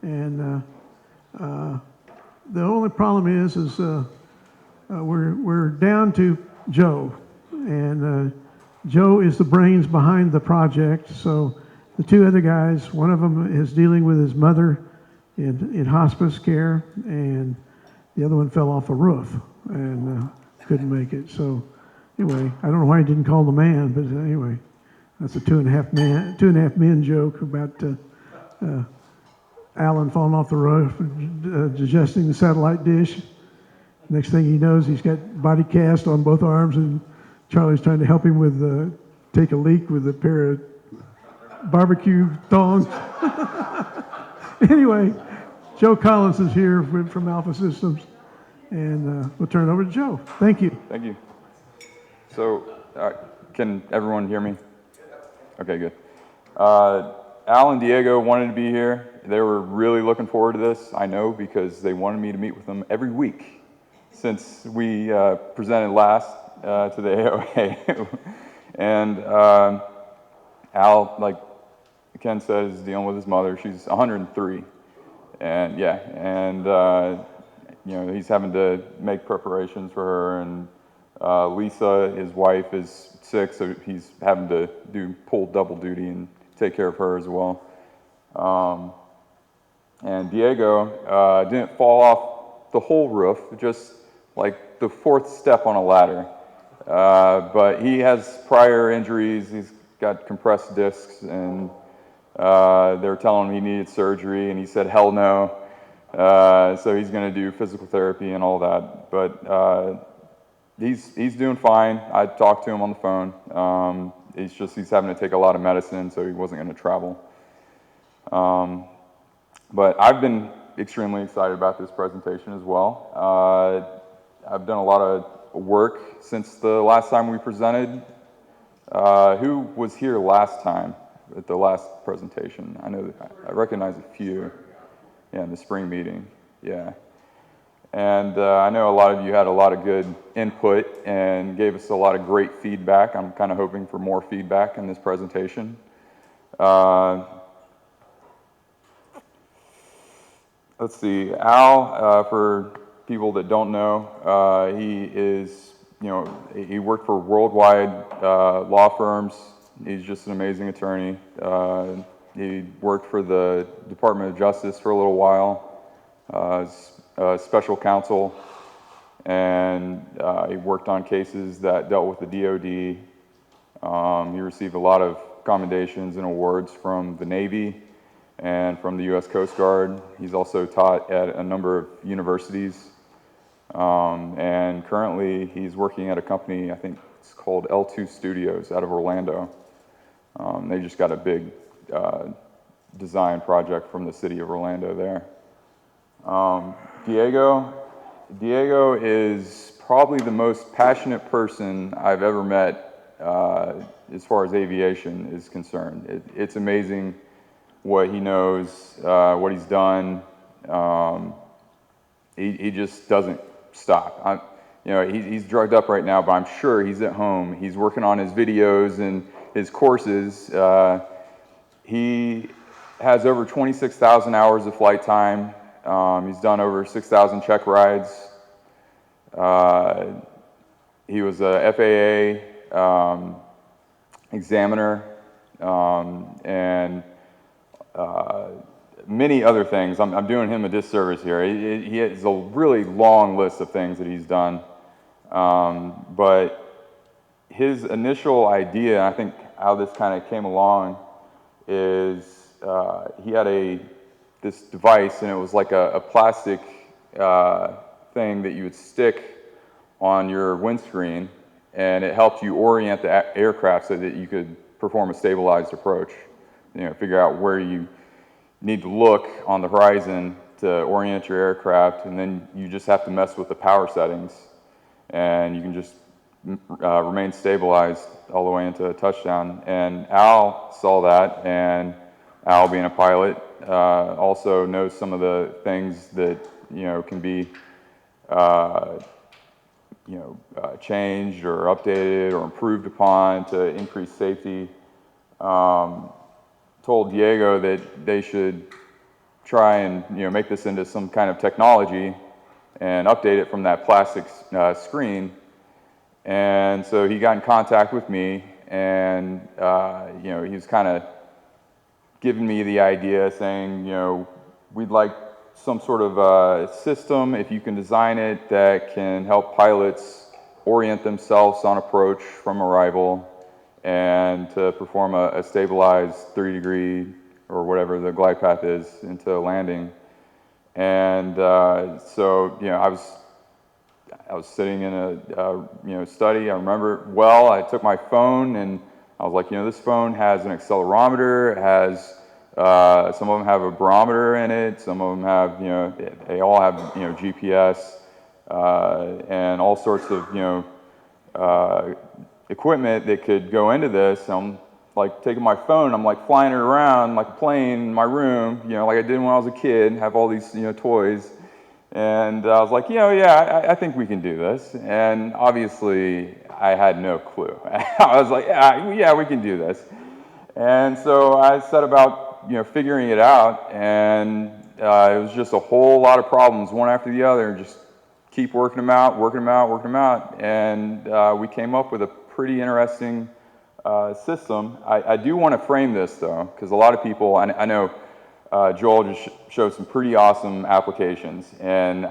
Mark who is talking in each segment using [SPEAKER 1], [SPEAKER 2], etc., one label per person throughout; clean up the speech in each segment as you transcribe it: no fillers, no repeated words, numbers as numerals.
[SPEAKER 1] And the only problem is we're down to Joe, and Joe is the brains behind the project. So the two other guys, one of them is dealing with his mother in hospice care, and the other one fell off a roof and couldn't make it. So anyway, I don't know why he didn't call the man, but anyway, that's a two and a half men joke about Alan falling off the roof, digesting the satellite dish. Next thing he knows, he's got body cast on both arms, and Charlie's trying to help him with take a leak with a pair of barbecue tongs. Anyway, Joe Collins is here from Alpha Systems, and we'll turn it over to Joe. Thank you.
[SPEAKER 2] Thank you. So, can everyone hear me? Okay, good. Al and Diego wanted to be here. They were really looking forward to this, I know, because they wanted me to meet with them every week since we presented last to the AOA. And Al, like Ken said, is dealing with his mother. She's 103. And yeah, and you know, he's having to make preparations for her, and Lisa, his wife, is sick, so he's having to pull double duty and take care of her as well. And Diego didn't fall off the whole roof, just like the fourth step on a ladder. But he has prior injuries. He's got compressed discs, and they were telling him he needed surgery, and he said, hell no. So he's going to do physical therapy and all that. But he's doing fine. I talked to him on the phone. He's having to take a lot of medicine, so he wasn't going to travel. But I've been extremely excited about this presentation as well. I've done a lot of work since the last time we presented. Who was here last time at the last presentation? I know I recognize a few. Yeah, in the spring meeting. Yeah. And I know a lot of you had a lot of good input and gave us a lot of great feedback. I'm kind of hoping for more feedback in this presentation. Let's see, Al, for people that don't know, he worked for worldwide law firms. He's just an amazing attorney. He worked for the Department of Justice for a little while, as special counsel, and he worked on cases that dealt with the DOD. He received a lot of commendations and awards from the Navy and from the U.S. Coast Guard. He's also taught at a number of universities. And currently he's working at a company, I think it's called L2 Studios out of Orlando. They just got a big design project from the city of Orlando there. Diego is probably the most passionate person I've ever met as far as aviation is concerned. It's amazing what he knows, what he's done. He just doesn't stop. He's drugged up right now, but I'm sure he's at home. He's working on his videos and his courses. He has over 26,000 hours of flight time. He's done over 6,000 check rides. He was a FAA examiner, and many other things. I'm doing him a disservice here. He has a really long list of things that he's done. But his initial idea, I think how this kind of came along, is he had this device, and it was like a plastic thing that you would stick on your windscreen, and it helped you orient the aircraft so that you could perform a stabilized approach. Figure out where you need to look on the horizon to orient your aircraft, and then you just have to mess with the power settings, and you can just remain stabilized all the way into a touchdown. And Al saw that, and Al, being a pilot, also knows some of the things that can be changed or updated or improved upon to increase safety. Told Diego that they should try and make this into some kind of technology and update it from that plastic screen. And so he got in contact with me, and he was kind of giving me the idea, saying, we'd like some sort of system, if you can design it, that can help pilots orient themselves on approach from arrival and to perform a stabilized 30-degree or whatever the glide path is into landing. And so I was sitting in a study. I remember it well. I took my phone and I was like, this phone has an accelerometer. It has some of them have a barometer in it. Some of them have they all have GPS and all sorts of equipment that could go into this. I'm like taking my phone. I'm like flying it around like a plane in my room. Like I did when I was a kid. Have all these toys. And I was like, I think we can do this. And obviously, I had no clue. I was like, yeah, we can do this. And so I set about, figuring it out. And it was just a whole lot of problems, one after the other. Just keep working them out. And we came up with a pretty interesting system. I do want to frame this, though, because a lot of people, I know, Joel just showed some pretty awesome applications, and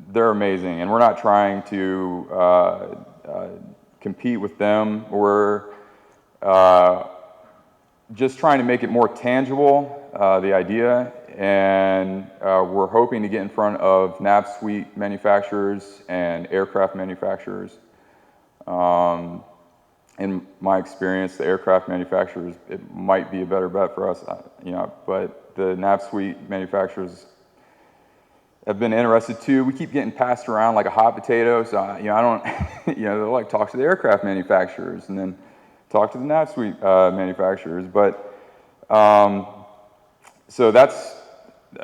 [SPEAKER 2] they're amazing. And we're not trying to compete with them. We're just trying to make it more tangible, the idea, and we're hoping to get in front of nav suite manufacturers and aircraft manufacturers. In my experience, the aircraft manufacturers, it might be a better bet for us, but the nav suite manufacturers have been interested too. We keep getting passed around like a hot potato, so I don't, they're like, talk to the aircraft manufacturers and then talk to the nav suite manufacturers. But so that's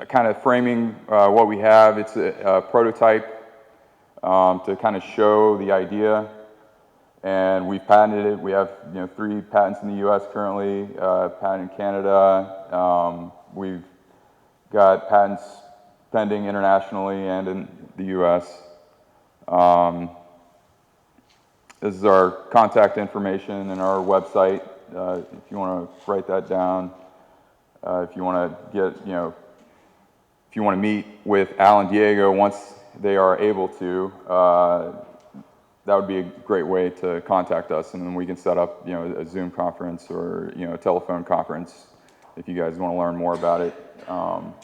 [SPEAKER 2] kind of framing what we have. It's a prototype to kind of show the idea. And we've patented it. We have 3 patents in the U.S. currently, patent in Canada. We've got patents pending internationally and in the U.S. This is our contact information and our website. If you want to write that down, if you want to get, if you want to meet with Al and Diego once they are able to. That would be a great way to contact us, and then we can set up, a Zoom conference or, a telephone conference if you guys want to learn more about it. From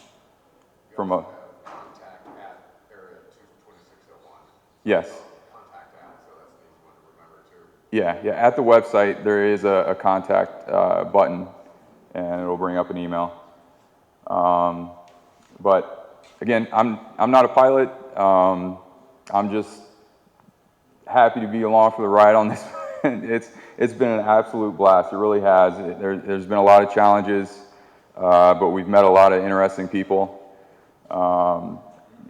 [SPEAKER 2] a
[SPEAKER 3] contact at area 2601.
[SPEAKER 2] Yes.
[SPEAKER 3] Contact at, so that's an easy one to remember too.
[SPEAKER 2] Yeah. At the website there is a contact button, and it'll bring up an email. But again, I'm not a pilot. I'm just happy to be along for the ride on this. It's been an absolute blast. It really has. There's been a lot of challenges, but we've met a lot of interesting people. Got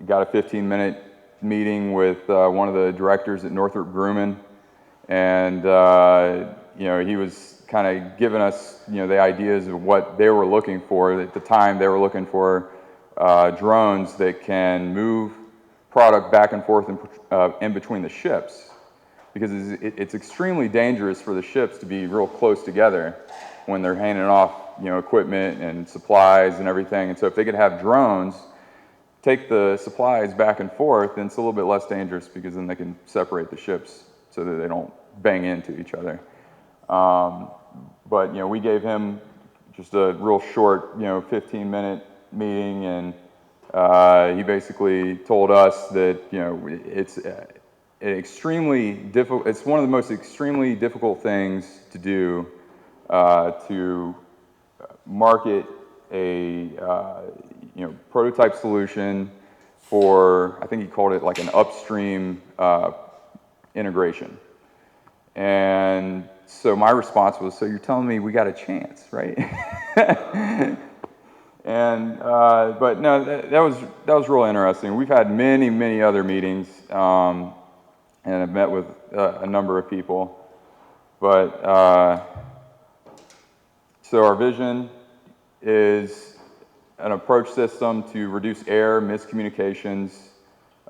[SPEAKER 2] a 15-minute meeting with one of the directors at Northrop Grumman, and he was kind of giving us the ideas of what they were looking for. At the time, they were looking for drones that can move product back and forth in between the ships, because it's extremely dangerous for the ships to be real close together when they're handing off equipment and supplies and everything. And so if they could have drones take the supplies back and forth, then it's a little bit less dangerous, because then they can separate the ships so that they don't bang into each other. But we gave him just a real short 15-minute meeting, and he basically told us that it's extremely difficult. It's one of the most extremely difficult things to do, to market a prototype solution for, I think he called it like an upstream integration. And so my response was, so you're telling me we got a chance, right? And but no, that was really interesting. We've had many other meetings, and I've met with a number of people. But so our vision is an approach system to reduce error, miscommunications,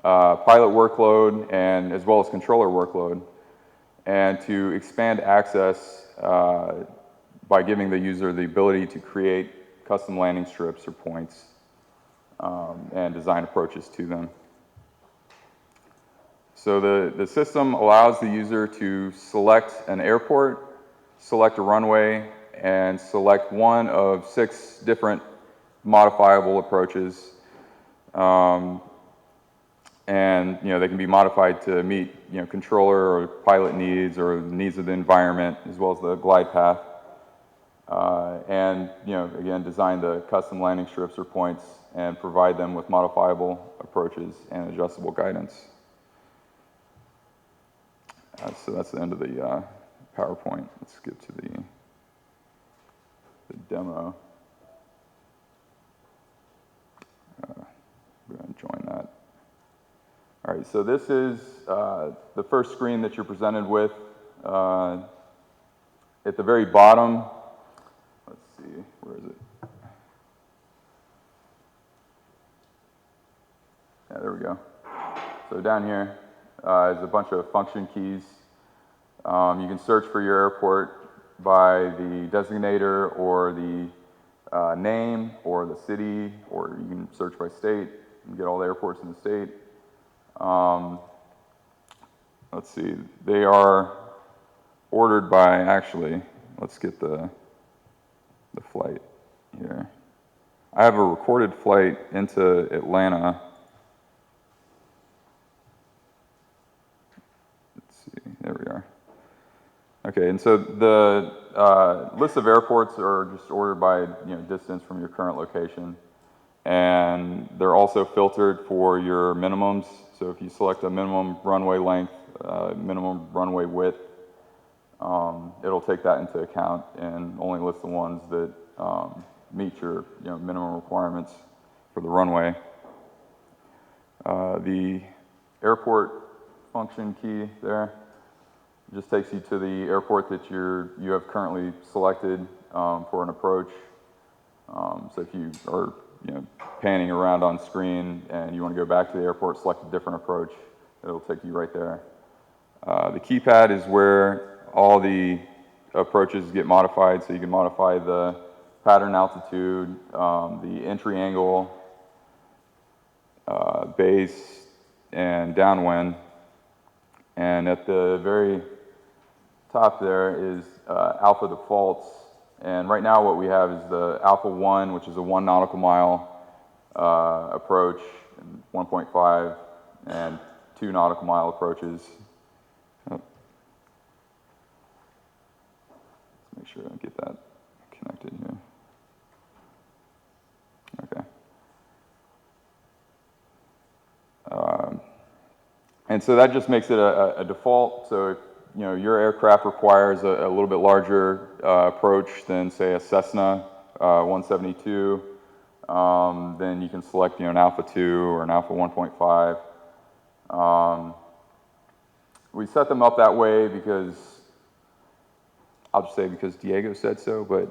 [SPEAKER 2] pilot workload, and as well as controller workload, and to expand access by giving the user the ability to create custom landing strips or points and design approaches to them. So the system allows the user to select an airport, select a runway, and select one of 6 different modifiable approaches. And they can be modified to meet controller or pilot needs or needs of the environment, as well as the glide path. And again, design the custom landing strips or points and provide them with modifiable approaches and adjustable guidance. So that's the end of the PowerPoint. Let's get to the demo. We're going to join that. All right, so this is the first screen that you're presented with. At the very bottom, let's see, where is it? Yeah, there we go. So down here is a bunch of function keys. You can search for your airport by the designator or the name or the city, or you can search by state and get all the airports in the state. Let's see, they are ordered by, actually, let's get the flight here. I have a recorded flight into Atlanta. Let's see, there we are. Okay, and so the list of airports are just ordered by distance from your current location. And they're also filtered for your minimums. So if you select a minimum runway length, minimum runway width, it'll take that into account and only list the ones that meet your minimum requirements for the runway. The airport function key there just takes you to the airport that you have currently selected for an approach. So if you are panning around on screen and you want to go back to the airport, select a different approach, it'll take you right there. The keypad is where all the approaches get modified, so you can modify the pattern altitude, the entry angle, base, and downwind. And at the very top there is alpha defaults. And right now what we have is the Alpha 1, which is a 1 nautical mile approach, and 1.5, and 2 nautical mile approaches. Oh. Let's make sure I get that connected here. Okay. And so that just makes it a default. So if your aircraft requires a little bit larger approach than, say, a Cessna 172, then you can select an Alpha 2 or an Alpha 1.5. We set them up that way because, I'll just say because Diego said so, but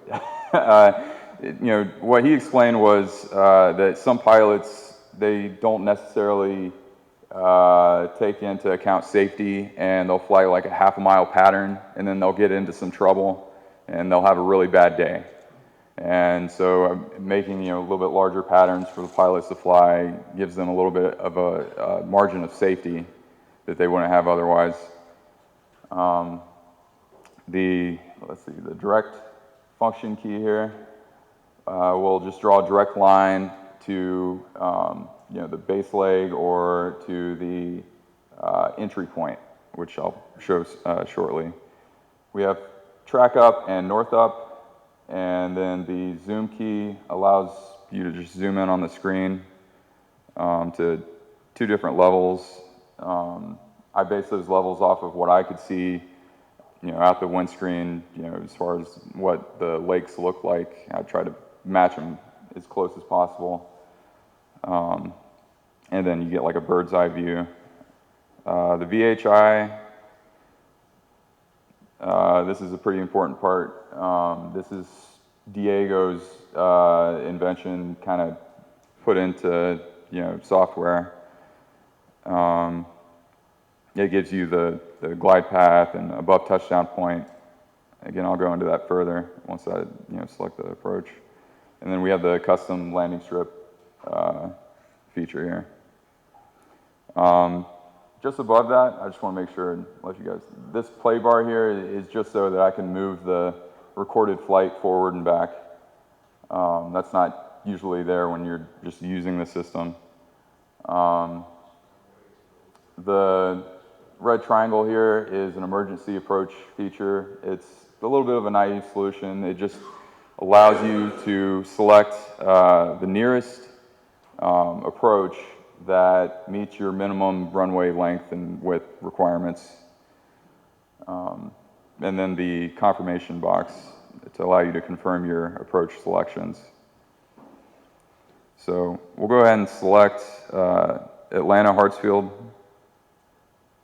[SPEAKER 2] what he explained was that some pilots, they don't necessarily take into account safety, and they'll fly like a half a mile pattern, and then they'll get into some trouble, and they'll have a really bad day. And so making a little bit larger patterns for the pilots to fly gives them a little bit of a margin of safety that they wouldn't have otherwise. Let's see, the direct function key here will just draw a direct line to the base leg or to the entry point, which I'll show shortly. We have track up and north up, and then the zoom key allows you to just zoom in on the screen to 2 different levels. I base those levels off of what I could see out the windscreen, as far as what the lakes look like. I try to match them as close as possible. And then you get like a bird's eye view. The VHI, this is a pretty important part. This is Diego's invention kind of put into, software. It gives you the glide path and above touchdown point. Again, I'll go into that further once I, select the approach. And then we have the custom landing strip feature here. Just above that, I just want to make sure and let you guys, this play bar here is just so that I can move the recorded flight forward and back. That's not usually there when you're just using the system. The red triangle here is an emergency approach feature. It's a little bit of a naive solution. It just allows you to select the nearest approach that meets your minimum runway length and width requirements. And then the confirmation box to allow you to confirm your approach selections. So we'll go ahead and select Atlanta Hartsfield.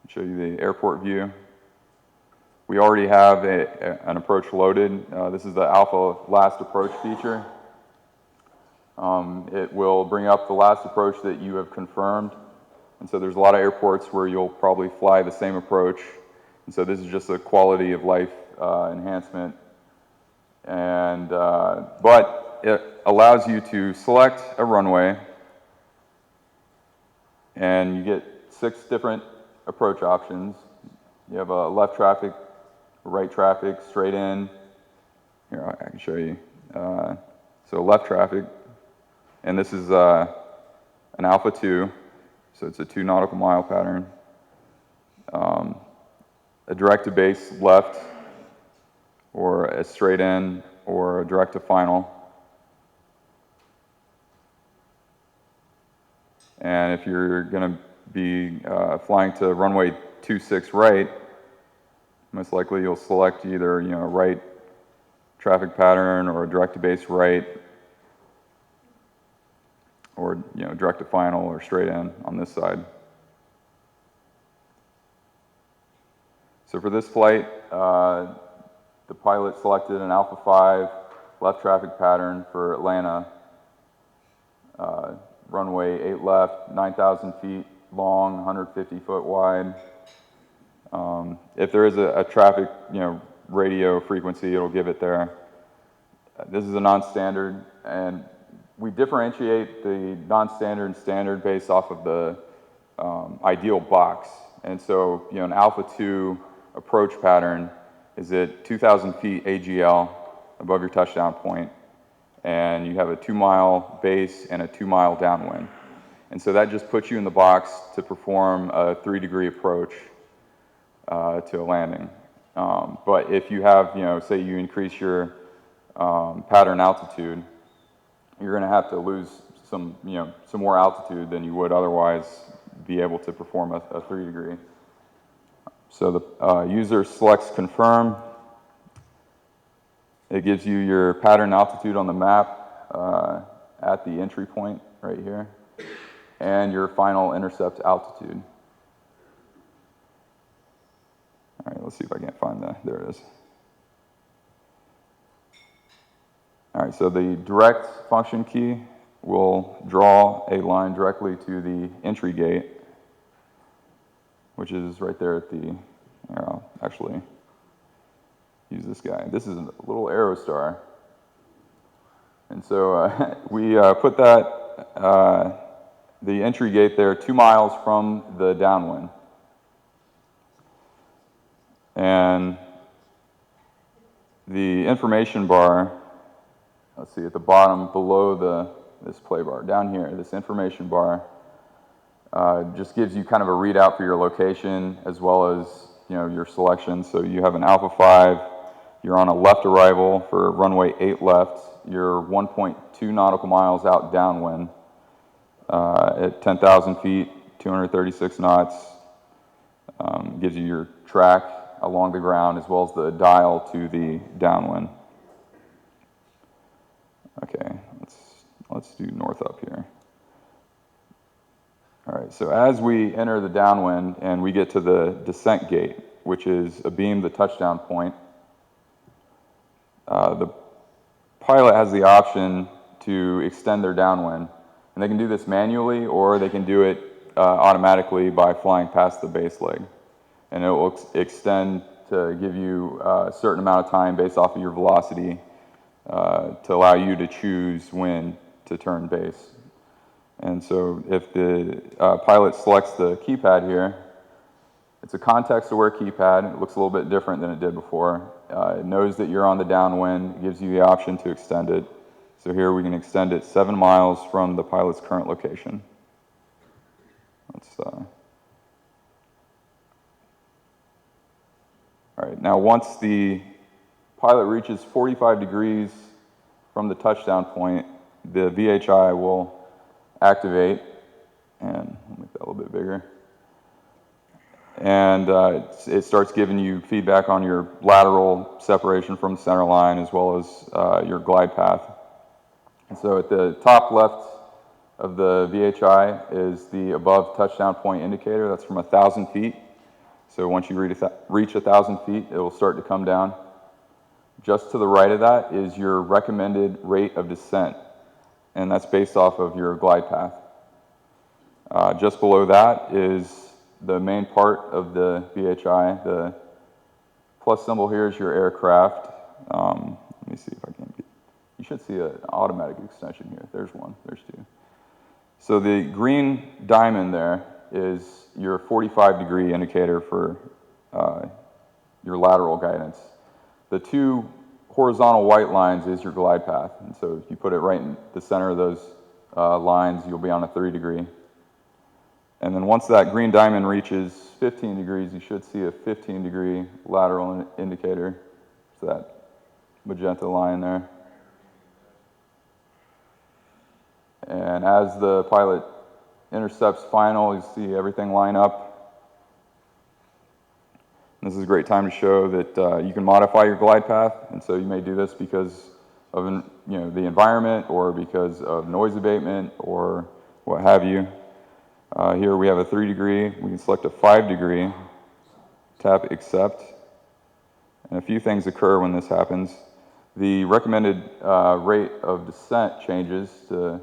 [SPEAKER 2] Show you the airport view. We already have an approach loaded. This is the Alpha Last Approach feature. It will bring up the last approach that you have confirmed. And so there's a lot of airports where you'll probably fly the same approach. And so this is just a quality of life enhancement. And, but it allows you to select a runway and you get 6 different approach options. You have a left traffic, right traffic, straight in. Here, I can show you. So left traffic, and this is an Alpha 2, so it's a 2 nautical mile pattern. A direct to base left, or a straight in, or a direct to final. And if you're going to be flying to runway 26 right, most likely you'll select either a right traffic pattern or a direct to base right, or direct to final or straight in on this side. So for this flight, the pilot selected an Alpha 5 left traffic pattern for Atlanta, runway 8 left, 9,000 feet long, 150 foot wide. If there is a traffic, radio frequency, it'll give it there. This is a non-standard, and we differentiate the non-standard and standard based off of the ideal box. And so, an Alpha 2 approach pattern is at 2,000 feet AGL above your touchdown point, and you have a 2 mile base and a 2 mile downwind. And so that just puts you in the box to perform a 3-degree approach to a landing. But if you have, say you increase your pattern altitude, you're going to have to lose some more altitude than you would otherwise be able to perform a 3-degree. So the user selects confirm. It gives you your pattern altitude on the map at the entry point right here, and your final intercept altitude. All right, let's see if I can't find that. There it is. All right, so the direct function key will draw a line directly to the entry gate, which is right there at the, here, I'll actually use this guy. This is a little arrow star. And so we put that, the entry gate there 2 miles from the downwind. And the information bar, let's see, at the bottom below this play bar, down here, this information bar just gives you kind of a readout for your location as well as your selection. So you have an Alpha 5, you're on a left arrival for runway 8 left, you're 1.2 nautical miles out downwind at 10,000 feet, 236 knots, gives you your track along the ground as well as the dial to the downwind. Okay, let's do north up here. All right, so as we enter the downwind and we get to the descent gate, which is abeam the touchdown point, the pilot has the option to extend their downwind. And they can do this manually, or they can do it automatically by flying past the base leg. And it will extend to give you a certain amount of time based off of your velocity to allow you to choose when to turn base. And so if the pilot selects the keypad here, it's a context-aware keypad. It looks a little bit different than it did before. It knows that you're on the downwind. It gives you the option to extend it. So here we can extend it 7 miles from the pilot's current location. All right, now once the pilot reaches 45 degrees from the touchdown point, the VHI will activate, and I'll make that a little bit bigger. And it starts giving you feedback on your lateral separation from the center line as well as your glide path. And so at the top left of the VHI is the above touchdown point indicator. That's from 1,000 feet. So once you reach 1,000 feet, it will start to come down. Just to the right of that is your recommended rate of descent, and that's based off of your glide path. Just below that is the main part of the VHI. The plus symbol here is your aircraft. Let me see if I can get, you should see an automatic extension here. There's one, there's two. So the green diamond there is your 45-degree indicator for your lateral guidance. The two horizontal white lines is your glide path. And so if you put it right in the center of those lines, you'll be on a 3-degree. And then once that green diamond reaches 15 degrees, you should see a 15-degree lateral indicator. So that magenta line there. And as the pilot intercepts final, you see everything line up. And this is a great time to show that you can modify your glide path. And so you may do this because of the environment or because of noise abatement or what have you. Here we have a 3-degree. We can select a 5-degree, tap accept, and a few things occur when this happens. The recommended rate of descent changes to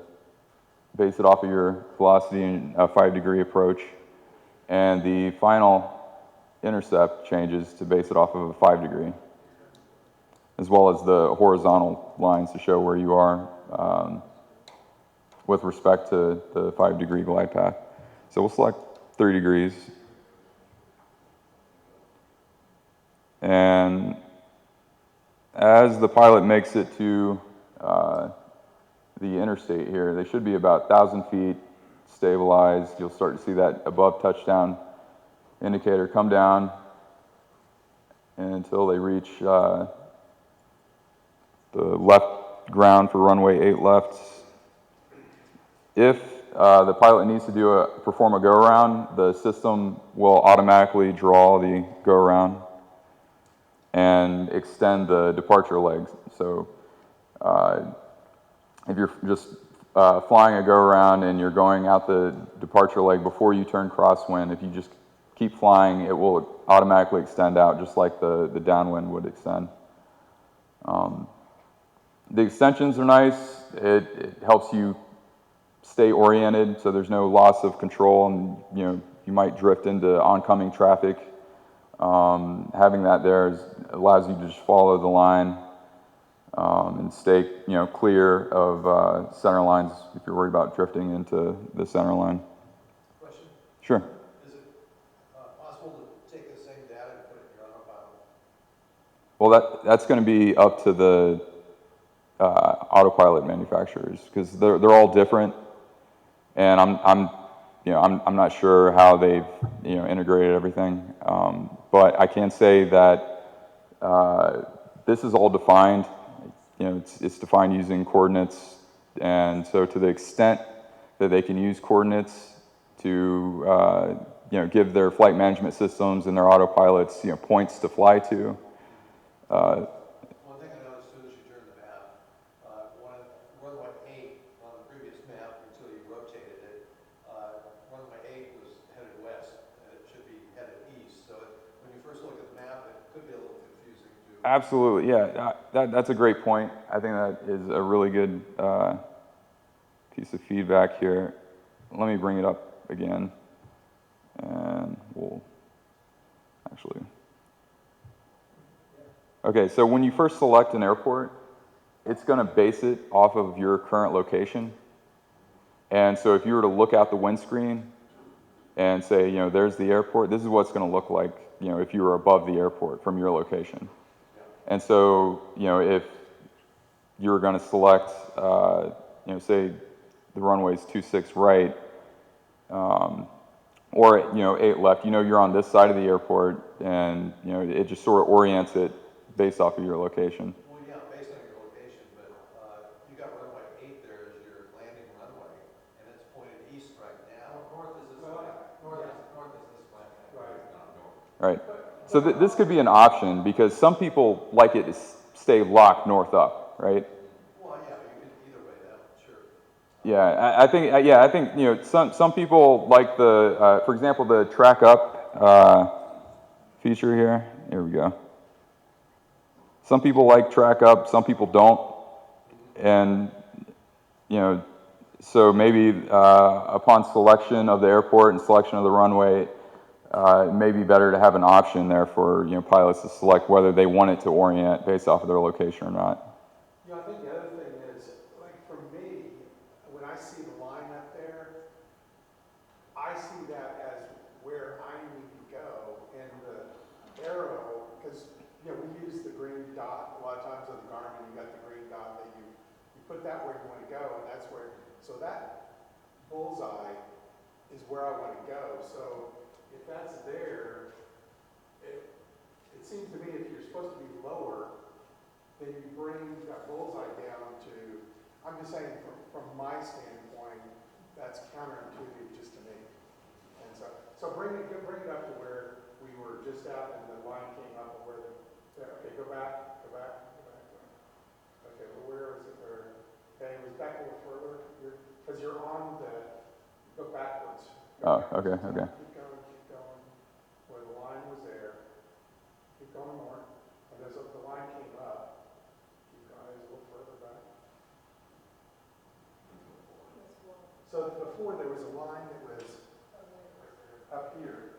[SPEAKER 2] base it off of your velocity and a 5-degree approach, and the final intercept changes to base it off of a 5-degree, as well as the horizontal lines to show where you are with respect to the 5-degree glide path. So we'll select 3 degrees. And as the pilot makes it to the interstate here, they should be about 1,000 feet stabilized. You'll start to see that above touchdown indicator come down until they reach the left ground for runway 8 left. If the pilot needs to perform a go-around, the system will automatically draw the go-around and extend the departure legs. So if you're just flying a go-around and you're going out the departure leg before you turn crosswind, if you just keep flying, it will automatically extend out just like the downwind would extend. The extensions are nice. It helps you stay oriented, so there's no loss of control, and you might drift into oncoming traffic. Having that there allows you to just follow the line and stay clear of center lines if you're worried about drifting into the center line.
[SPEAKER 4] Question?
[SPEAKER 2] Sure.
[SPEAKER 4] Is it possible to take the same data and put it in your autopilot?
[SPEAKER 2] Well, that's going to be up to the autopilot manufacturers because they're all different, and I'm not sure how they've integrated everything, but I can say that this is all defined. It's defined using coordinates, and so to the extent that they can use coordinates to give their flight management systems and their autopilots points to fly to.
[SPEAKER 4] One thing I noticed too is you turned the map. Runway 8 on the previous map until you rotated it. Runway 8 was headed west, and it should be headed east. So when you first look at the map, it could be a little confusing to
[SPEAKER 2] Absolutely, yeah. That's a great point. I think that is a really good piece of feedback here. Let me bring it up again, and we'll actually. Okay, so when you first select an airport, it's going to base it off of your current location. And so if you were to look out the windscreen and say, you know, there's the airport, this is what it's going to look like, you know, if you were above the airport from your location. And so, you know, if you were going to select, you know, say the runway's 26 right, or, you know, 8 left, you know, you're on this side of the airport, and, you know, it just sort of orients it based off of your location.
[SPEAKER 4] Well, yeah, based on your location, but you got runway 8 there as your landing runway, and it's pointed east right now. North is this way. North is this way. Right. Not north.
[SPEAKER 2] Right. So this could be an option because some people like it to stay locked north up, right?
[SPEAKER 4] Well, yeah, you can either way that, sure.
[SPEAKER 2] Yeah, I think you know some people like the for example the track up feature here. Here we go. Some people like track up, some people don't, and you know, so maybe upon selection of the airport and selection of the runway, it may be better to have an option there for, you know, pilots to select whether they want it to orient based off of their location or not.
[SPEAKER 5] Yeah, I think the other thing is, like for me, when I see the line up there, I see that as where I need to go, and the arrow, because, you know, we use the green dot, a lot of times on the Garmin, you got the green dot that you put that where you want to go, and that's where, so that bullseye is where I want to go. So if that's there, it seems to me if you're supposed to be lower, then you bring that bullseye down to, I'm just saying from my standpoint, that's counterintuitive just to me. And so bring it up to where we were just out and the line came up and where okay, go back. Okay, well, where is it? Okay, it was back a little further, because you're on go backwards.
[SPEAKER 2] Oh, okay.
[SPEAKER 5] Keep going, where the line was there, keep going north, and the line came up, keep going, a little further back. So before there was a line that was up here.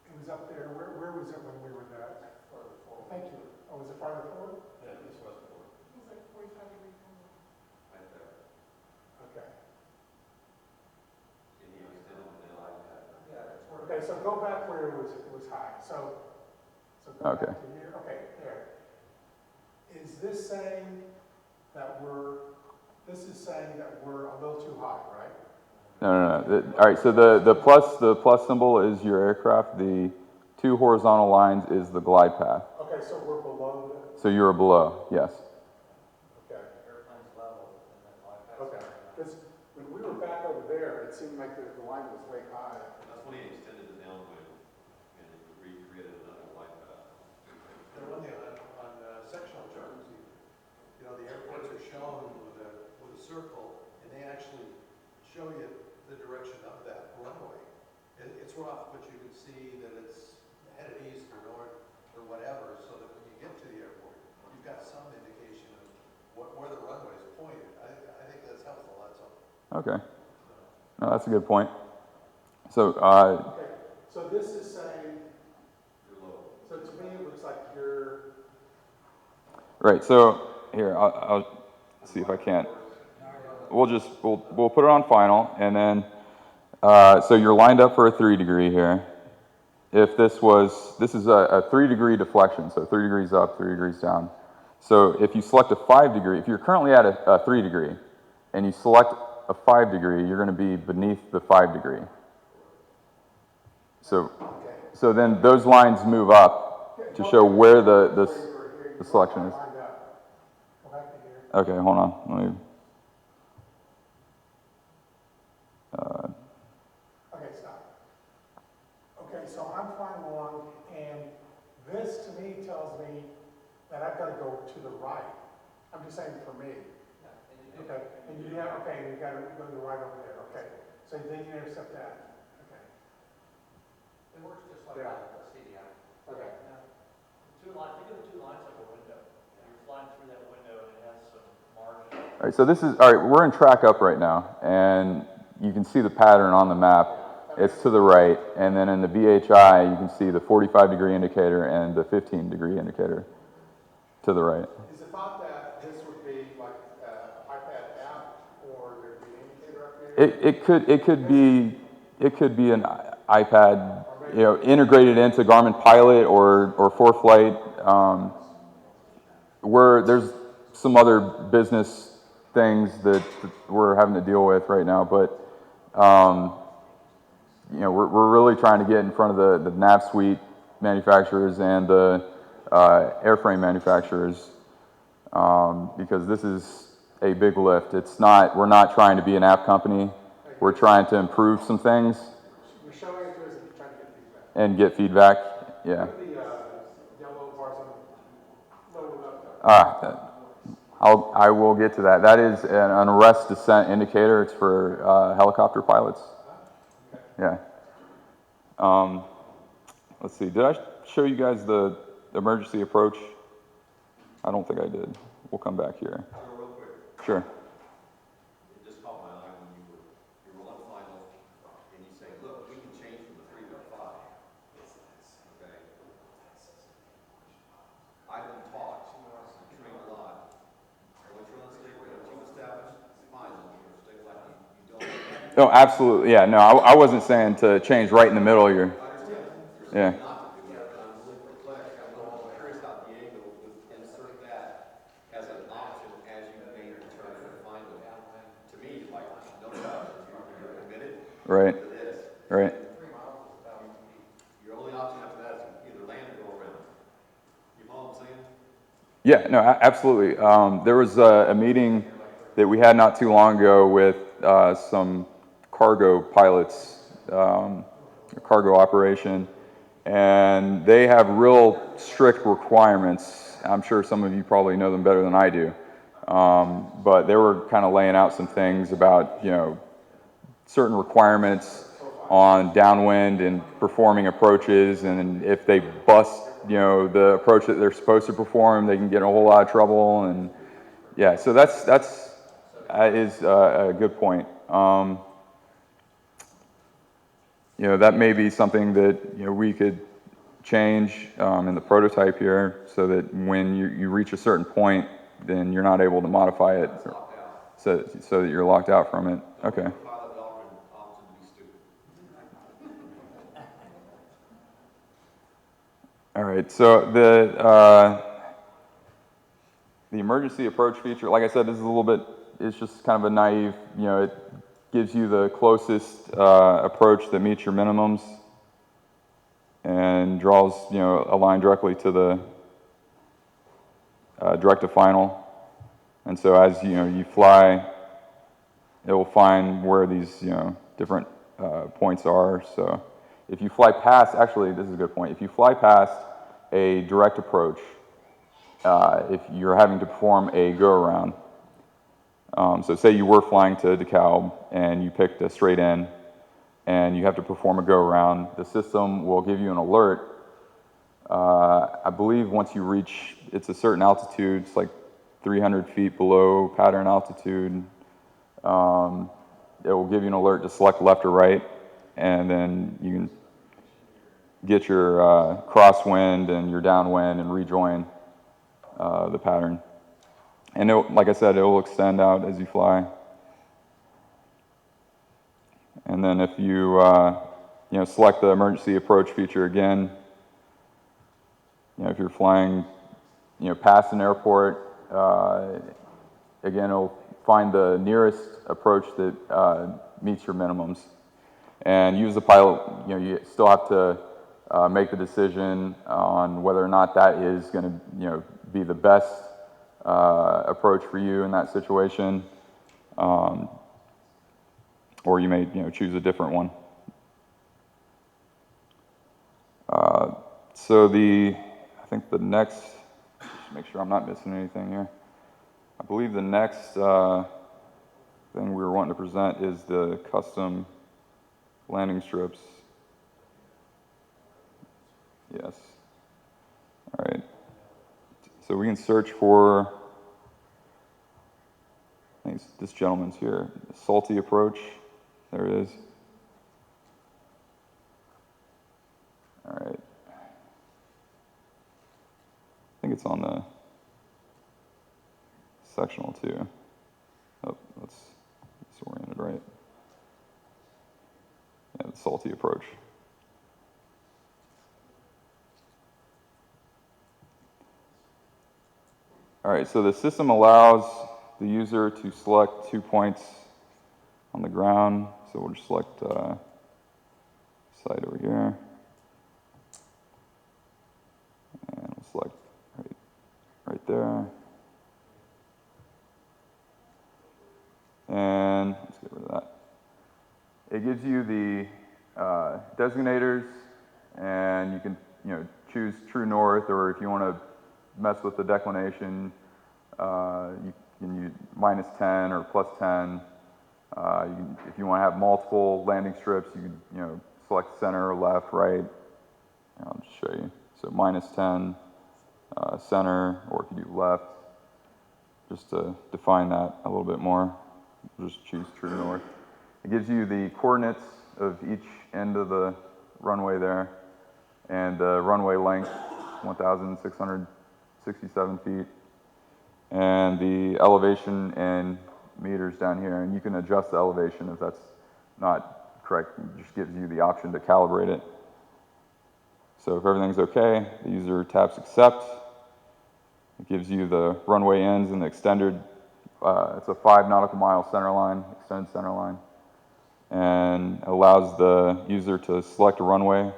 [SPEAKER 5] It was up there, where was it when we were that? Farther forward. Thank you. Oh, was it farther forward?
[SPEAKER 4] Yeah, this was forward.
[SPEAKER 6] It was like 45 degrees from the
[SPEAKER 4] Right there.
[SPEAKER 5] Okay.
[SPEAKER 4] And you extended the line path. Yeah, it's where.
[SPEAKER 5] Okay, so go back where it was high. So go
[SPEAKER 2] Okay.
[SPEAKER 5] back to here. Okay, there. Is this saying that this is saying that we're a little too high, right?
[SPEAKER 2] No. All right. So the plus symbol is your aircraft. The 2 horizontal lines is the glide path.
[SPEAKER 5] Okay, so we're below
[SPEAKER 2] So you're below. Yes.
[SPEAKER 5] okay.
[SPEAKER 4] Airplane's level, and then line path.
[SPEAKER 5] Okay, because when we were back over there, it seemed like the line was way high.
[SPEAKER 3] That's when he extended the downwind and recreated another line path.
[SPEAKER 4] And one thing on sectional charts, you know, the airports are shown with a circle, and they actually show you the direction of that runway. It's rough, but you can see that it's headed east or north or whatever, so that when you get to the airport, you've got some indication of where the runway is pointed. I think that's helpful, that's all.
[SPEAKER 2] Okay. No, that's a good point. So
[SPEAKER 5] Okay, so this is saying, so to me it looks like you're,
[SPEAKER 2] right. So here I'll see if I can't. We'll put it on final, and then so you're lined up for a 3 degree here. If this is a 3 degree deflection, so 3 degrees up, 3 degrees down. So if you select a 5 degree, if you're currently at a 3 degree, and you select a 5 degree, you're going to be beneath the 5 degree. So then those lines move up to show where the selection is.
[SPEAKER 5] lined up. Go back to here.
[SPEAKER 2] Okay, hold on. Let me.
[SPEAKER 5] Okay, stop. Okay, so I'm flying along, and this to me tells me that I've got to go to the right. I'm just saying for me. Okay, and you got to go to the right over there. Okay, so then you intercept that. Okay.
[SPEAKER 4] It works just like
[SPEAKER 5] Yeah.
[SPEAKER 4] a CDI.
[SPEAKER 5] Okay.
[SPEAKER 3] two lines, think of the two lines like a window. You're flying through that window and it has some margin.
[SPEAKER 2] All right, so this is, all right, we're in track up right now, and you can see the pattern on the map. It's to the right, and then in the VHI, you can see the 45-degree indicator and the 15-degree indicator to the right.
[SPEAKER 5] Is the thought that this would be like an iPad app, or there'd be an indicator up here?
[SPEAKER 2] It could be an iPad, you know, integrated into Garmin Pilot or ForeFlight. There's some other business things that we're having to deal with right now, but you know, we're really trying to get in front of the nav suite manufacturers and the airframe manufacturers because this is a big lift. We're not trying to be an app company. We're trying to improve some things.
[SPEAKER 5] You're showing it to us and you're trying to get feedback.
[SPEAKER 2] And get feedback, yeah.
[SPEAKER 5] What are the yellow bars on the lower left?
[SPEAKER 2] I will get to that. That is an arrest descent indicator. It's for helicopter pilots. Yeah. Let's see. Did I show you guys the emergency approach? I don't think I did. We'll come back here.
[SPEAKER 3] Real quick.
[SPEAKER 2] Sure.
[SPEAKER 3] It just caught my eye when you were on final, and you say, look, we can change from the 3 to a 5. Okay. I've been taught, trained a lot. Once you're on stage, once you've established final, you're stay like you don't.
[SPEAKER 2] Oh, absolutely. Yeah. No, I wasn't saying to change right in the middle here. Yeah.
[SPEAKER 3] Not to do it, but I'm really perplexed. I'm curious how Diego would insert that as an option as you gain your turn to final. To me, like, no doubt, you're committed
[SPEAKER 2] Right.
[SPEAKER 3] to this.
[SPEAKER 2] Right.
[SPEAKER 3] Your only option after that is either land or go around. You follow what I'm saying?
[SPEAKER 2] Yeah, no, absolutely. There was a meeting that we had not too long ago with some cargo pilots, cargo operation, and they have real strict requirements. I'm sure some of you probably know them better than I do, but they were kind of laying out some things about, you know, certain requirements on downwind and performing approaches, and if they bust, you know, the approach that they're supposed to perform, they can get in a whole lot of trouble. And yeah, so that is a good point. You know, that may be something that, you know, we could change in the prototype here, so that when you reach a certain point, then you're not able to modify it, so that you're locked out from it. Okay.
[SPEAKER 3] Pilot doctrine option to be stupid.
[SPEAKER 2] All right, so the emergency approach feature, like I said, this is a little bit, it's just kind of a naive, you know, it gives you the closest approach that meets your minimums and draws, you know, a line directly to the direct to final. And so as, you know, you fly, it will find where these, you know, different points are. So if you fly past, actually, this is a good point. If you fly past a direct approach, if you're having to perform a go-around, so say you were flying to DeKalb and you picked a straight in and you have to perform a go-around, the system will give you an alert. I believe once you reach, it's a certain altitude, it's like 300 feet below pattern altitude. It will give you an alert to select left or right, and then you can get your crosswind and your downwind and rejoin the pattern. And like I said, it will extend out as you fly. And then if you, you know, select the emergency approach feature again, you know, if you're flying, you know, past an airport, again, it'll find the nearest approach that meets your minimums. And you as a pilot, you know, you still have to make the decision on whether or not that is going to, you know, be the best approach for you in that situation, or you may, you know, choose a different one. So I think the next, just make sure I'm not missing anything here. I believe the next thing we were wanting to present is the custom landing strips. Yes. All right. So we can search for, I think this gentleman's here, salty approach. There it is. All right. I think it's on the sectional too. Oh, that's disoriented, right? Yeah, the salty approach. All right, so the system allows the user to select 2 points on the ground. So we'll just select site over here. And we'll select right there. And let's get rid of that. It gives you the designators, and you can choose true north, or if you want to mess with the declination, you can use -10 or +10. If you want to have multiple landing strips, you can select center, left, right. I'll just show you. So -10, center, or if you do left, just to define that a little bit more, just choose true north. It gives you the coordinates of each end of the runway there, and the runway length, 1,667 feet, and the elevation in meters down here. And you can adjust the elevation if that's not correct. It just gives you the option to calibrate it. So if everything's okay, the user taps accept. It gives you the runway ends and the extended, it's a 5 nautical mile center line, extended center line, and allows the user to select a runway.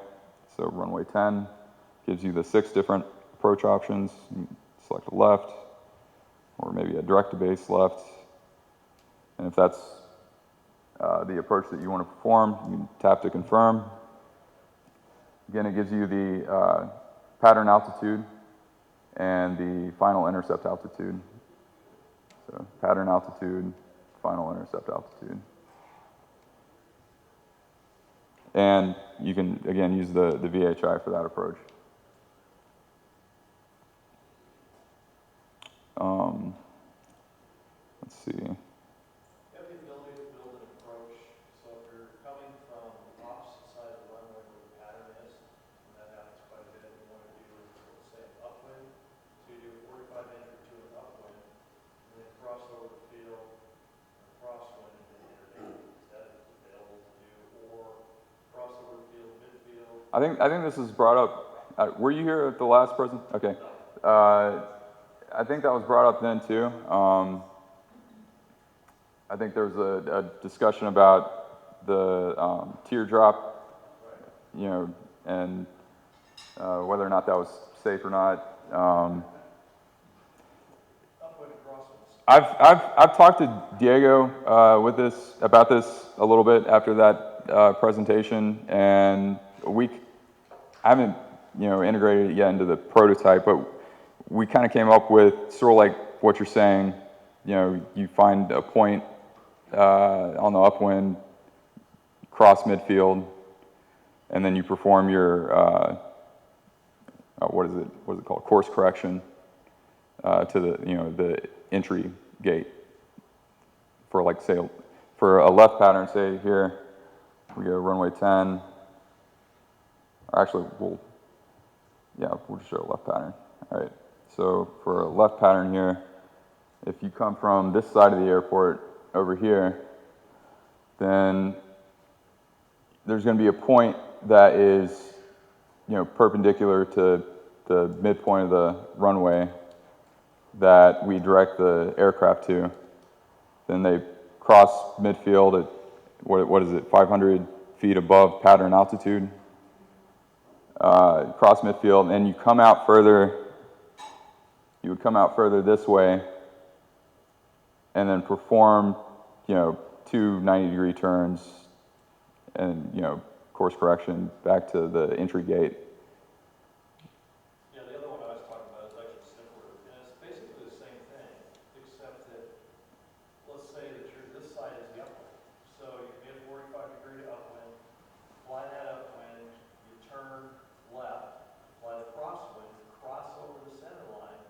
[SPEAKER 2] So runway 10 gives you the 6 different approach options. You select a left, or maybe a direct to base left. And if that's the approach that you want to perform, you can tap to confirm. Again, it gives you the pattern altitude and the final intercept altitude. So pattern altitude, final intercept altitude. And you can, again, use the VHI for that approach. Let's see.
[SPEAKER 3] You have the ability to build an approach, so if you're coming from the opposite side of the runway where the pattern is, and that happens quite a bit, you want to do, say, upwind, so you do 45 entry to an upwind, and then cross over the field, crosswind, and then enter. Is that available to do, or cross over the field, midfield?
[SPEAKER 2] I think this is brought up. Were you here at the last person? Okay. I think that was brought up then too. I think there was a discussion about the teardrop, and whether or not that was safe or not. I've talked to Diego about this a little bit after that presentation, and I haven't integrated it yet into the prototype, but we kind of came up with sort of like what you're saying. You find a point on the upwind, cross midfield, and then you perform your what is it called, course correction to the entry gate for, like, say, for a left pattern. Say here we go runway 10, or actually we'll just show a left pattern. All right, so for a left pattern here, if you come from this side of the airport over here, then there's going to be a point that is, perpendicular to the midpoint of the runway that we direct the aircraft to. Then they cross midfield at, what is it, 500 feet above pattern altitude. Cross midfield, and you come out further. You would come out further this way, and then perform, 2 90-degree turns, and course correction back to the entry gate.
[SPEAKER 3] Yeah, the other one I was talking about is actually simpler, and it's basically the same thing, except that, let's say that this side is the upwind. So you can get 45-degree upwind, fly that upwind, you turn left, fly the crosswind, cross over the center line,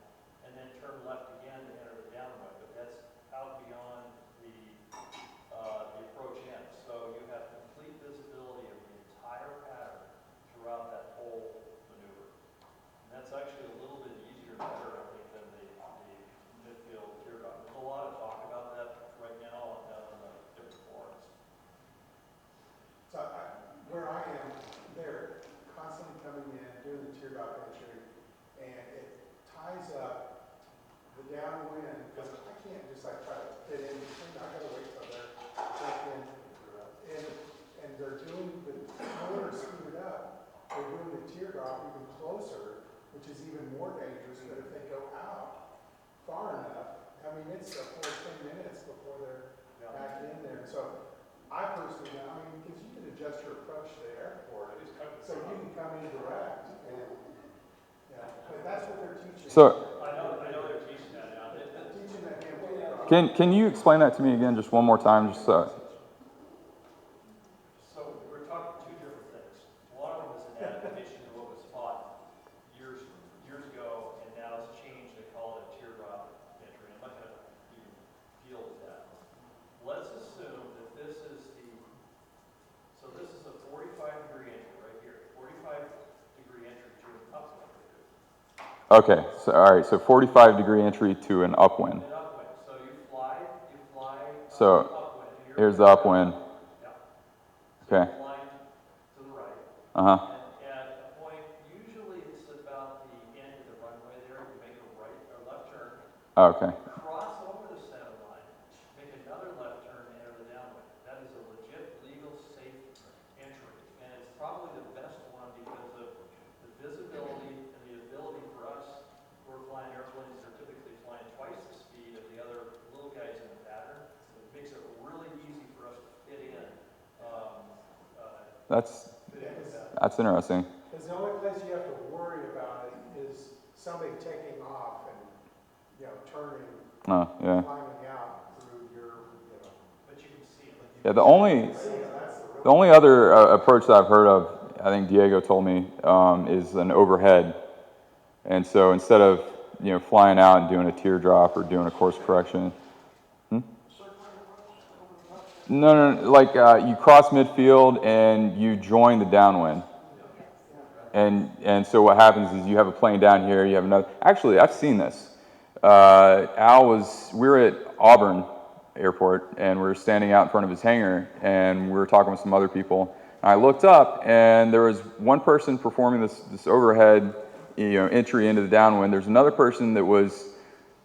[SPEAKER 2] So
[SPEAKER 7] I know they're teaching that now.
[SPEAKER 2] can you explain that to me again just one more time, just so?
[SPEAKER 7] So we're talking two different things. One of them is an adaptation to what was taught years ago, and now it's changed. They call it a teardrop entry. I'm not going to even deal with that. Let's assume that this is this is a 45-degree entry right here. 45-degree entry to an upwind.
[SPEAKER 2] Okay, so all right, so 45-degree entry to an upwind.
[SPEAKER 7] An upwind. So you fly
[SPEAKER 2] So
[SPEAKER 7] upwind.
[SPEAKER 2] here's the upwind.
[SPEAKER 7] Yep.
[SPEAKER 2] Okay.
[SPEAKER 7] You're flying to the right.
[SPEAKER 2] Uh-huh.
[SPEAKER 7] And at a point, usually it's about the end of the runway there, you make a right or left turn.
[SPEAKER 2] Okay.
[SPEAKER 7] Cross over the center line, make another left turn, and enter the downwind. That is a legit, legal, safe entry. And it's probably the best one because of the visibility and the ability for us who are flying airplanes that are typically flying twice the speed of the other little guys in the pattern. It makes it really easy for us to fit in.
[SPEAKER 2] That's interesting.
[SPEAKER 5] Because the only place you have to worry about it is somebody taking off and, turning,
[SPEAKER 2] Oh, yeah.
[SPEAKER 5] climbing out through your,
[SPEAKER 7] But you can see it.
[SPEAKER 2] Yeah, the only other approach that I've heard of, I think Diego told me, is an overhead. And so instead of, flying out and doing a teardrop or doing a course correction. No, like you cross midfield and you join the downwind. And so what happens is you have a plane down here, you have another. Actually, I've seen this. We were at Auburn Airport and we were standing out in front of his hangar and we were talking with some other people. And I looked up and there was one person performing this overhead, entry into the downwind. There's another person that was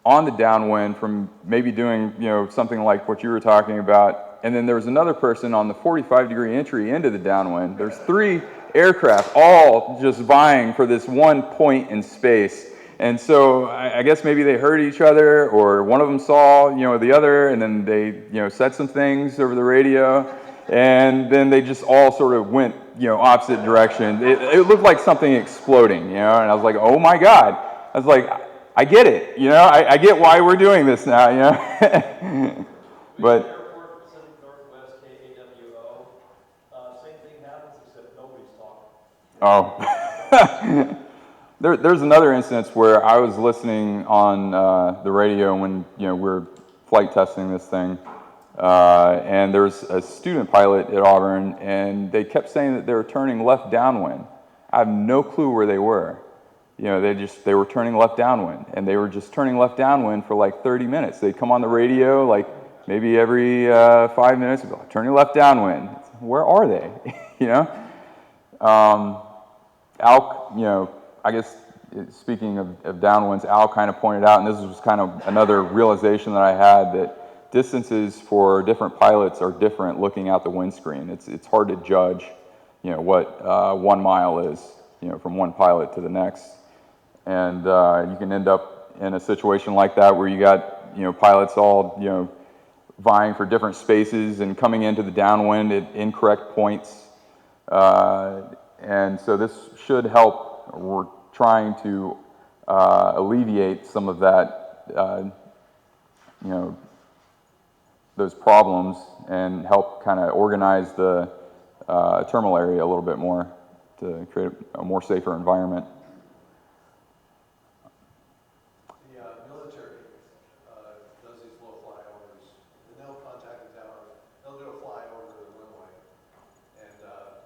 [SPEAKER 2] on the downwind from maybe doing, something like what you were talking about. And then there was another person on the 45-degree entry into the downwind. There's 3 aircraft all just vying for this one point in space. And so I guess maybe they heard each other or one of them saw, the other, and then they, said some things over the radio. And then they just all sort of went, opposite direction. It looked like something exploding, and I was like, oh my God. I was like, I get it, I get why we're doing this now, But
[SPEAKER 7] Airport, Pacific Northwest, KAWO, same thing happens except nobody's talking.
[SPEAKER 2] oh. There's another instance where I was listening on the radio when we're flight testing this thing, and there was a student pilot at Auburn, and they kept saying that they were turning left downwind. I have no clue where they were. They were turning left downwind, and they were just turning left downwind for like 30 minutes. They'd come on the radio like maybe every 5 minutes, and go, turning left downwind. Where are they? Al, I guess speaking of downwinds, Al kind of pointed out, and this was kind of another realization that I had, that distances for different pilots are different looking out the windscreen. It's hard to judge, what 1 mile is, from one pilot to the next. And you can end up in a situation like that where you got, pilots all, vying for different spaces and coming into the downwind at incorrect points. And so this should help. We're trying to alleviate some of that, those problems and help kind of organize the terminal area a little bit more to create a more safer environment.
[SPEAKER 4] The military does these little flyovers, and they'll contact the tower, they'll do a flyover to the runway and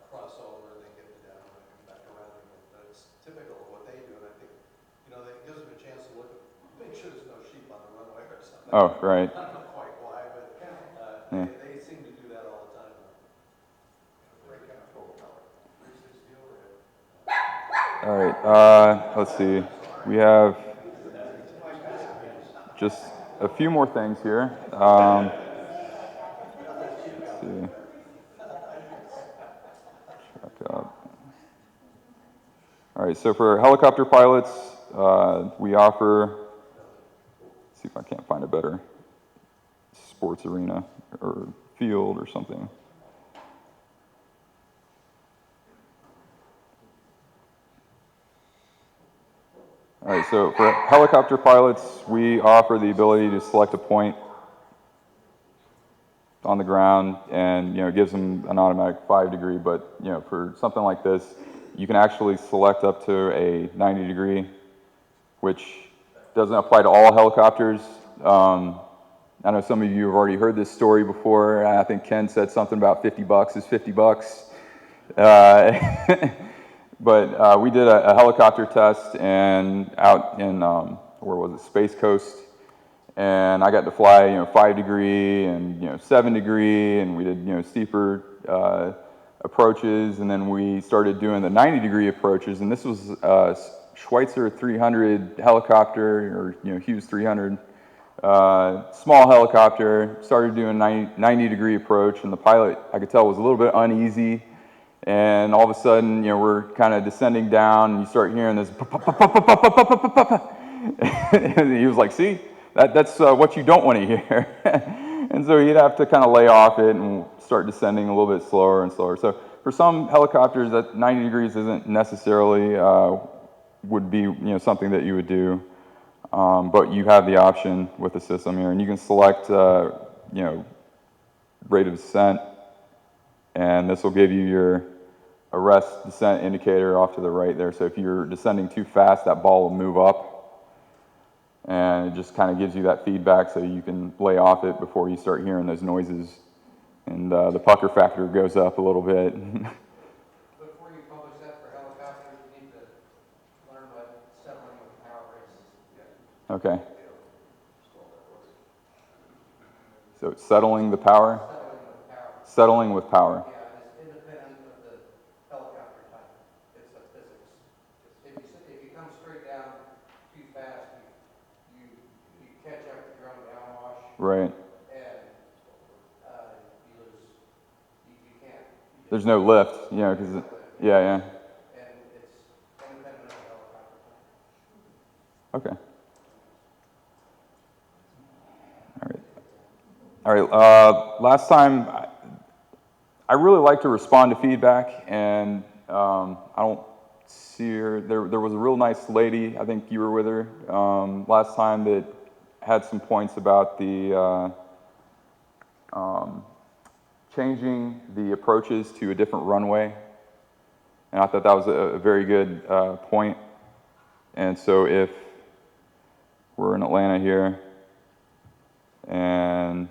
[SPEAKER 4] cross over and then get the downwind and come back around again. But it's typical of what they do, and I think, that gives them a chance to look at, make sure there's no sheep on the runway or something.
[SPEAKER 2] Oh, right.
[SPEAKER 4] I don't know quite why, but
[SPEAKER 2] Yeah.
[SPEAKER 4] they seem to do that all the time.
[SPEAKER 2] All right, let's see. We have just a few more things here. Let's see. Check up. All right, so for helicopter pilots, we offer, let's see if I can't find a better sports arena or field or something. All right, So for helicopter pilots, we offer the ability to select a point on the ground, and it gives them an automatic 5-degree. But for something like this, you can actually select up to a 90-degree, which doesn't apply to all helicopters. I know some of you have already heard this story before. I think Ken said something about $50 is $50. But we did a helicopter test and out in where was it, Space Coast, and I got to fly 5-degree and 7-degree, and we did steeper approaches, and then we started doing the 90-degree approaches, and this was a Schweitzer 300 helicopter, or Hughes 300, small helicopter. Started doing 90-degree approach, and the pilot, I could tell, was a little bit uneasy. And all of a sudden, we're kind of descending down, and you start hearing this. And he was like, "See, that's what you don't want to hear." And so he'd have to kind of lay off it and start descending a little bit slower and slower. So for some helicopters, that 90 degrees isn't necessarily would be something that you would do, but you have the option with the system here, and you can select rate of descent, and this will give you your arrest descent indicator off to the right there. So if you're descending too fast, that ball will move up, and it just kind of gives you that feedback so you can lay off it before you start hearing those noises, and the pucker factor goes up a little bit.
[SPEAKER 3] Before you publish that for helicopters, you need to learn what settling with power is.
[SPEAKER 2] Okay. So it's settling the power? Settling with power.
[SPEAKER 3] Yeah, and it's independent of the helicopter type. It's a physics. If you come straight down too fast, you catch up the drone downwash.
[SPEAKER 2] Right.
[SPEAKER 3] And you lose. You can't.
[SPEAKER 2] There's no lift, because yeah.
[SPEAKER 3] And it's independent of the helicopter type.
[SPEAKER 2] Okay. All right. Last time, I really like to respond to feedback, and I don't see her. There was a real nice lady, I think you were with her last time, that had some points about the changing the approaches to a different runway, and I thought that was a very good point. And so if we're in Atlanta here, and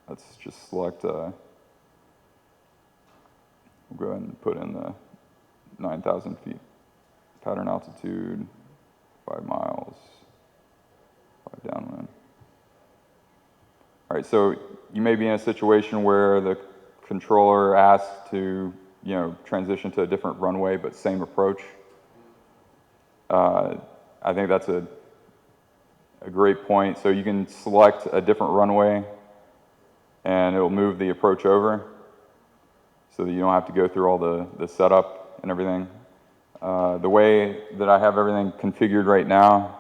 [SPEAKER 2] let's just select, we'll go ahead and put in the 9,000 feet. Pattern altitude, 5 miles, 5 downwind. All right, so you may be in a situation where the controller asks to, transition to a different runway, but same approach. I think that's a great point. So you can select a different runway, and it'll move the approach over so that you don't have to go through all the setup and everything. The way that I have everything configured right now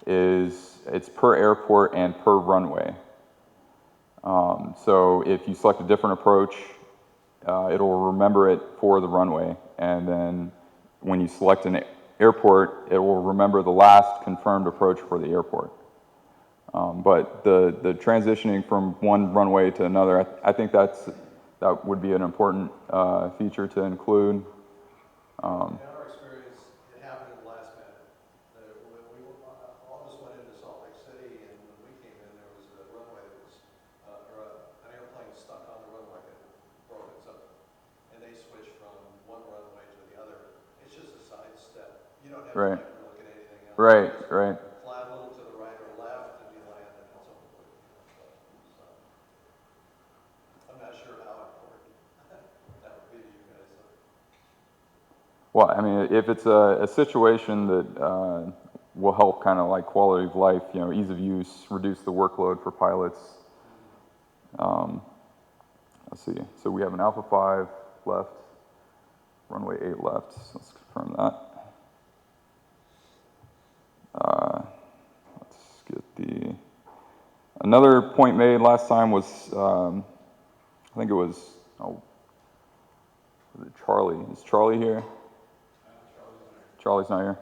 [SPEAKER 2] is it's per airport and per runway. So if you select a different approach, it'll remember it for the runway, and then when you select an airport, it will remember the last confirmed approach for the airport. But the transitioning from one runway to another, I think that would be an important feature to include.
[SPEAKER 4] In our experience, it happened in the last minute. When all of us went into Salt Lake City, and when we came in, there was a runway that was, or an airplane stuck on the runway that broke itself. And they switched from one runway to the other. It's just a side step. You don't have
[SPEAKER 2] Right.
[SPEAKER 4] to look at anything else.
[SPEAKER 2] Right, right.
[SPEAKER 4] Fly a little to the right or left, and you land, and it's over with. So, I'm not sure how important that would be to you guys.
[SPEAKER 2] Well, I mean, if it's a situation that will help kind of like quality of life, ease of use, reduce the workload for pilots. Let's see. So we have an Alpha 5 left, runway 8 left. So let's confirm that. Let's get another point made last time was, I think it was it Charlie? Is Charlie here? Charlie's not here.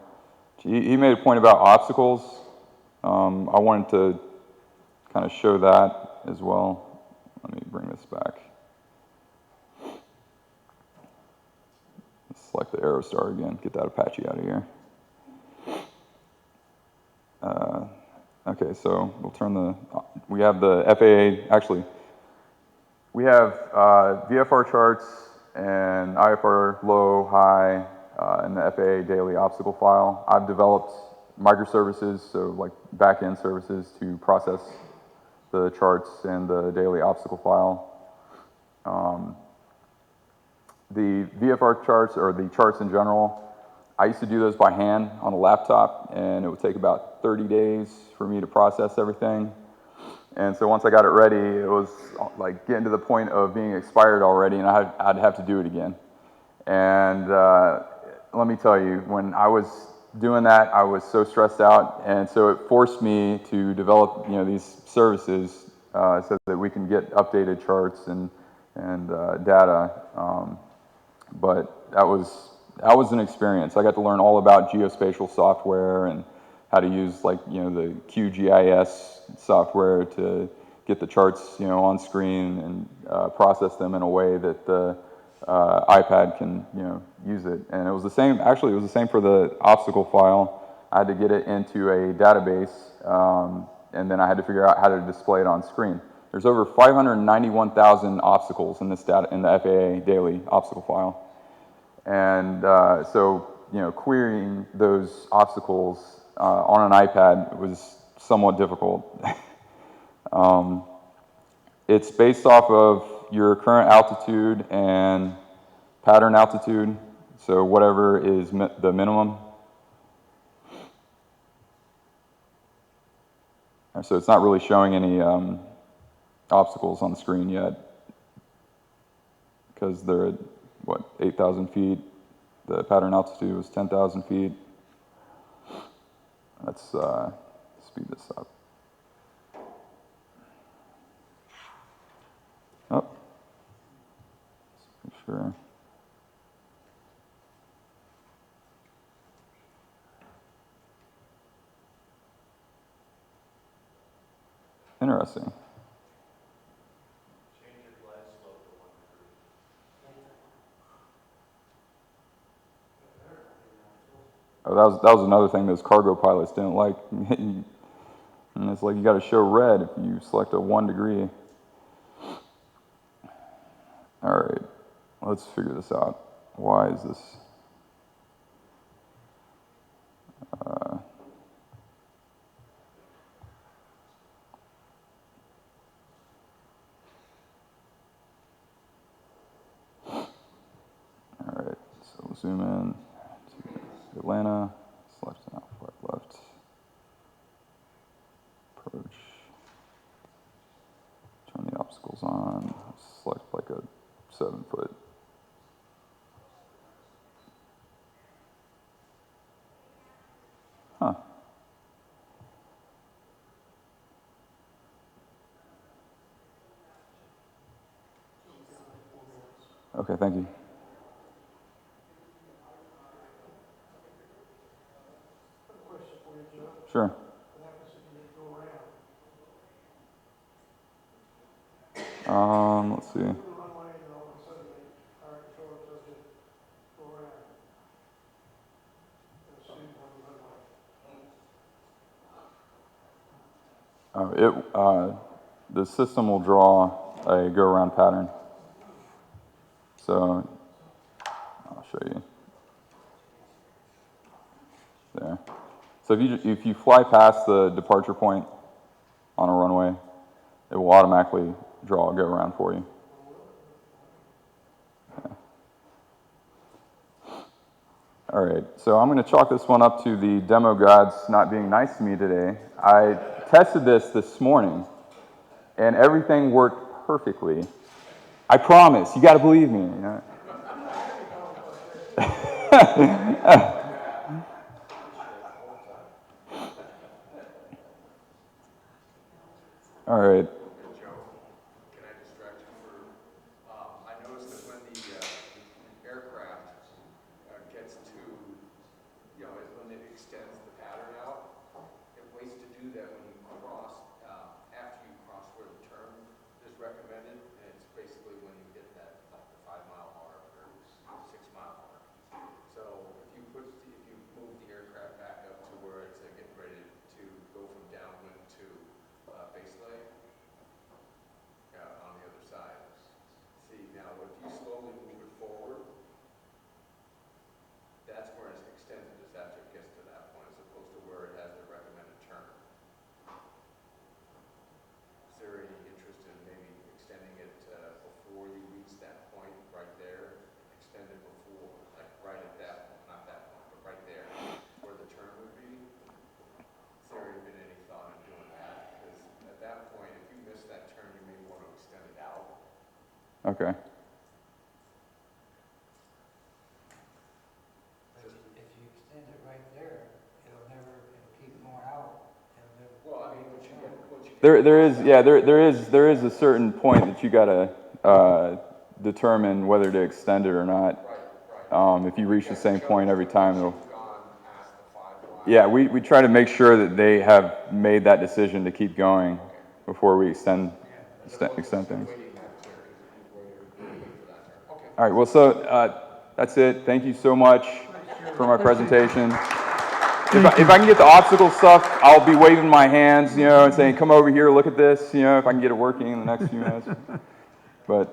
[SPEAKER 2] He made a point about obstacles. I wanted to kind of show that as well. Let me bring this back. Let's select the Aerostar again, get that Apache out of here. Okay, so we'll turn we have the FAA, actually, we have VFR charts and IFR low, high, and the FAA daily obstacle file. I've developed microservices, so like back-end services to process the charts and the daily obstacle file. The VFR charts, or the charts in general, I used to do those by hand on a laptop, and it would take about 30 days for me to process everything. And so once I got it ready, it was like getting to the point of being expired already, and I'd have to do it again. And let me tell you, when I was doing that, I was so stressed out, and so it forced me to develop, these services so that we can get updated charts and data. But that was an experience. I got to learn all about geospatial software and how to use the QGIS software to get the charts, on screen and process them in a way that the iPad can, use it. And it was the same. Actually, it was the same for the obstacle file. I had to get it into a database, and then I had to figure out how to display it on screen. There's over 591,000 obstacles in this in the FAA daily obstacle file. And so, querying those obstacles on an iPad was somewhat difficult. It's based off of your current altitude and pattern altitude, so whatever is the minimum. And so it's not really showing any obstacles on the screen yet, because they're at, 8,000 feet. The pattern altitude was 10,000 feet. Let's speed this up. Oh, let's make sure. Interesting. Oh, that was another thing those cargo pilots didn't like. And it's like you got to show red if you select a 1 degree. All right, let's figure this out. Why is this? All right, so we'll zoom in to Atlanta, select an far left, approach, turn the obstacles on, select like a 7-foot. Huh. Okay, thank you. Sure. Let's see. The system will draw a go-around pattern. So I'll show you there. So if you fly past the departure point on a runway, it will automatically draw a go-around for you. Yeah. All right, so I'm going to chalk this one up to the demo gods not being nice to me today. I tested this morning, and everything worked perfectly. I promise, you got to believe me. All right.
[SPEAKER 3] Joe, can I distract you for, I noticed that when the aircraft gets to, when it extends
[SPEAKER 2] Okay.
[SPEAKER 8] If you extend it right there, it'll keep more out. Well, I mean,
[SPEAKER 2] There is a certain point that you gotta, determine whether to extend it or not. If you reach the same point every time, it'll. Yeah, we try to make sure that they have made that decision to keep going before we extend things. All right, well, so, that's it. Thank you so much for my presentation. If I can get the obstacle stuff, I'll be waving my hands, and saying, come over here, look at this, if I can get it working in the next few minutes. But